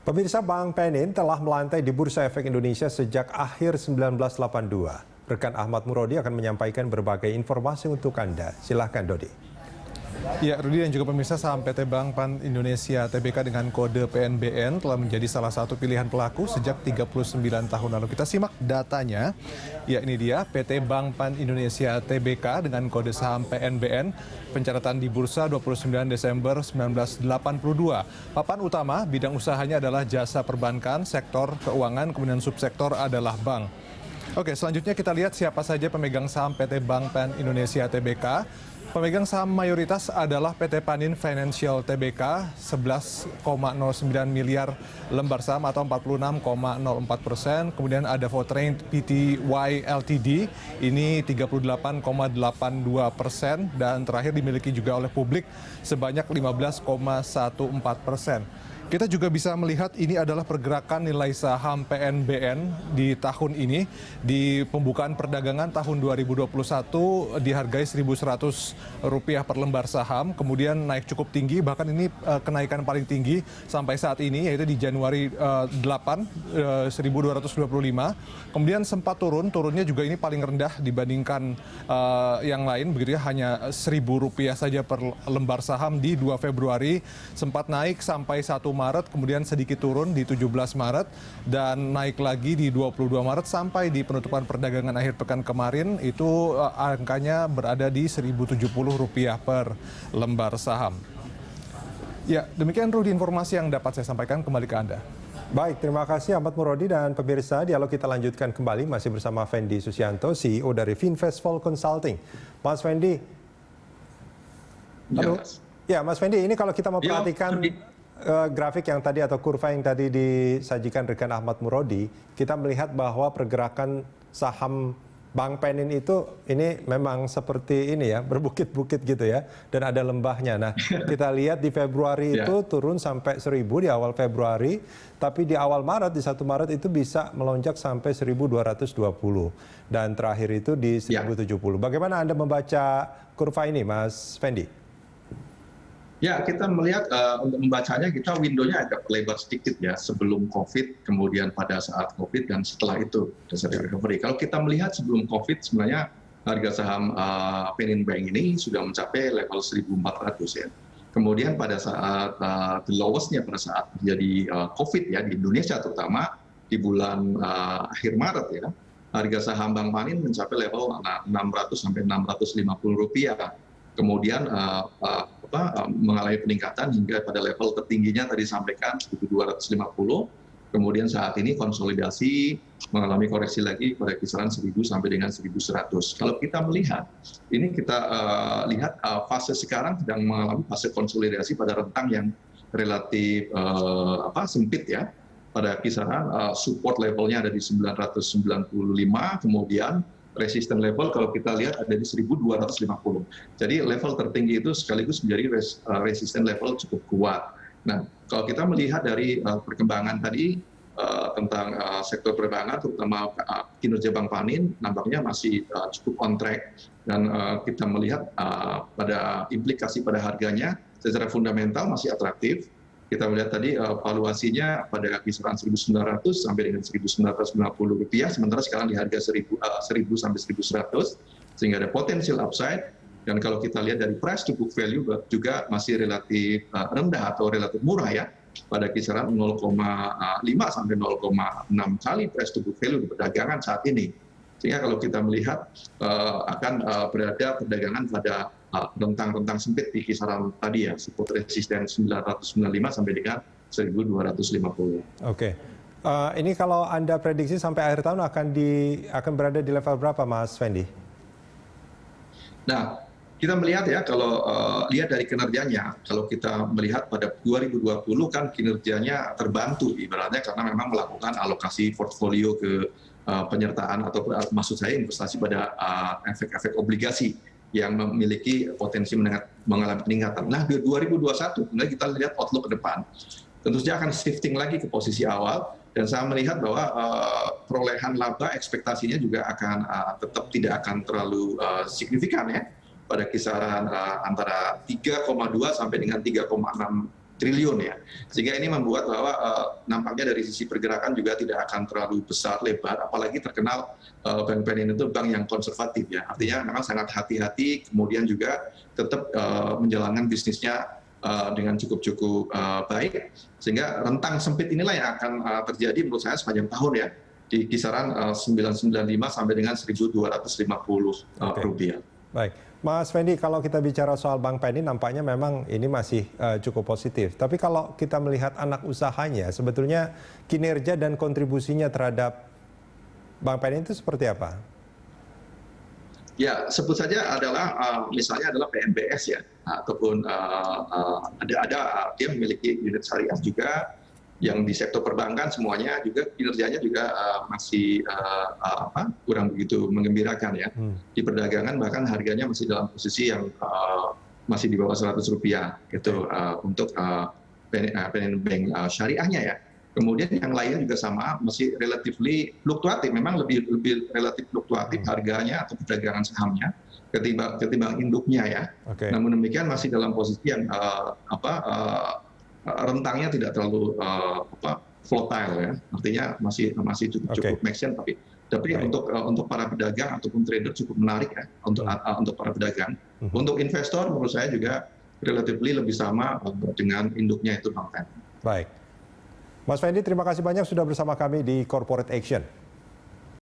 Pemirsa, Bank Penin telah melantai di Bursa Efek Indonesia sejak akhir 1982. Rekan Ahmad Murodi akan menyampaikan berbagai informasi untuk Anda. Silahkan, Dodi. Ya, Rudi dan juga pemirsa, saham PT Bank Pan Indonesia Tbk dengan kode PNBN telah menjadi salah satu pilihan pelaku sejak 39 tahun lalu. Kita simak datanya. Ya, ini dia PT Bank Pan Indonesia Tbk dengan kode saham PNBN, pencatatan di bursa 29 Desember 1982. Papan utama bidang usahanya adalah jasa perbankan, sektor keuangan, kemudian subsektor adalah bank. Oke, selanjutnya kita lihat siapa saja pemegang saham PT Bank Pan Indonesia Tbk. Pemegang saham mayoritas adalah PT Panin Financial Tbk, 11,09 miliar lembar saham atau 46,04%. Kemudian ada Votrain Pty Ltd, ini 38,82%. Dan terakhir dimiliki juga oleh publik sebanyak 15,14%. Kita juga bisa melihat ini adalah pergerakan nilai saham PNBN di tahun ini. Di pembukaan perdagangan tahun 2021 dihargai Rp1.100 per lembar saham, kemudian naik cukup tinggi, bahkan ini kenaikan paling tinggi sampai saat ini, yaitu di Januari 8, 1.225. Kemudian sempat turunnya juga ini paling rendah dibandingkan yang lain, begitu ya, hanya Rp1.000 saja per lembar saham di 2 Februari, sempat naik sampai 1 Maret, kemudian sedikit turun di 17 Maret, dan naik lagi di 22 Maret sampai di penutupan perdagangan akhir pekan kemarin, itu angkanya berada di Rp1.070 per lembar saham. Ya, demikian Rudi informasi yang dapat saya sampaikan, kembali ke Anda. Baik, terima kasih Ahmad Murodi dan pemirsa. Dialog kita lanjutkan kembali masih bersama Fendi Susianto, CEO dari Finvestful Consulting. Mas Fendi. Halo. Ya, Mas Fendi, ini kalau kita memperhatikan grafik yang tadi atau kurva yang tadi disajikan rekan Ahmad Murodi, kita melihat bahwa pergerakan saham Bank Penin itu ini memang seperti ini ya, berbukit-bukit gitu ya, dan ada lembahnya. Nah, kita lihat di Februari itu turun sampai 1.000 di awal Februari, tapi di awal Maret, di 1 Maret itu bisa melonjak sampai 1.220, dan terakhir itu di 1.070. Bagaimana Anda membaca kurva ini, Mas Fendi? Ya, kita melihat untuk membacanya, kita window-nya agak lebar sedikit ya, sebelum COVID, kemudian pada saat COVID, dan setelah itu, saat recovery. Kalau kita melihat sebelum COVID, sebenarnya harga saham Penin Bank ini sudah mencapai level 1.400 ya. Kemudian pada saat the lowest-nya pada saat terjadi COVID ya, di Indonesia terutama, di bulan akhir Maret ya, harga saham Bank Panin mencapai level 600 sampai Rp650. Kemudian mengalami peningkatan hingga pada level tertingginya tadi sampaikan 1.250. Kemudian saat ini konsolidasi mengalami koreksi lagi pada kisaran 1.000 sampai dengan 1.100. Kalau kita melihat, ini kita lihat fase sekarang sedang mengalami fase konsolidasi pada rentang yang relatif sempit ya. Pada kisaran support levelnya ada di 995, kemudian resisten level kalau kita lihat ada di 1.250. Jadi level tertinggi itu sekaligus menjadi resisten level cukup kuat. Nah, kalau kita melihat dari perkembangan tadi tentang sektor perbankan, terutama kinerja Bank Panin, nampaknya masih cukup on track. Dan kita melihat pada implikasi pada harganya, secara fundamental masih atraktif. Kita melihat tadi valuasinya pada kisaran 1.900 sampai dengan Rp1.990, sementara sekarang di harga 1.000 sampai 1.100, sehingga ada potensial upside. Dan kalau kita lihat dari price to book value juga masih relatif rendah atau relatif murah ya, pada kisaran 0,5 sampai 0,6 kali price to book value di perdagangan saat ini. Sehingga kalau kita melihat akan berada perdagangan pada rentang sempit di kisaran tadi ya, support resisten 995 sampai dengan 1.250. Oke. Ini kalau Anda prediksi sampai akhir tahun akan berada di level berapa, Mas Fendi? Nah, kita melihat ya, kalau lihat dari kinerjanya, kalau kita melihat pada 2020 kan kinerjanya terbantu ibaratnya karena memang melakukan alokasi portfolio ke penyertaan atau maksud saya investasi pada efek-efek obligasi yang memiliki potensi mengalami peningkatan. Nah, di 2021 kemudian kita lihat outlook ke depan, tentu saja akan shifting lagi ke posisi awal, dan saya melihat bahwa perolehan laba ekspektasinya juga akan tetap tidak akan terlalu signifikan ya, pada kisaran antara 3,2 sampai dengan 3,6 triliun ya. Sehingga ini membuat bahwa nampaknya dari sisi pergerakan juga tidak akan terlalu besar lebar, apalagi terkenal Bank BNI itu bank yang konservatif ya. Artinya memang sangat hati-hati, kemudian juga tetap menjalankan bisnisnya dengan cukup baik, sehingga rentang sempit inilah yang akan terjadi menurut saya sepanjang tahun ya, di kisaran 995 sampai dengan 1.250 rupiah. Baik, Mas Fendi, kalau kita bicara soal Bank BNI nampaknya memang ini masih cukup positif. Tapi kalau kita melihat anak usahanya, sebetulnya kinerja dan kontribusinya terhadap Bank BNI itu seperti apa? Ya, sebut saja adalah misalnya adalah PNBS ya, ataupun dia memiliki unit syariah juga, yang di sektor perbankan semuanya juga kinerjanya juga masih kurang begitu menggembirakan ya. Di perdagangan bahkan harganya masih dalam posisi yang masih di bawah Rp100 gitu untuk PNB Bank syariahnya ya. Kemudian yang lainnya juga sama, masih relatively fluktuatif, memang lebih relatif fluktuatif harganya atau perdagangan sahamnya ketimbang induknya ya. Namun demikian masih dalam posisi yang rentangnya tidak terlalu volatile ya, artinya masih cukup make sense, tapi untuk para pedagang ataupun trader cukup menarik ya untuk para pedagang. Untuk investor menurut saya juga relatively lebih sama dengan induknya itu Bank BNI. Baik, Mas Fendi, terima kasih banyak sudah bersama kami di Corporate Action.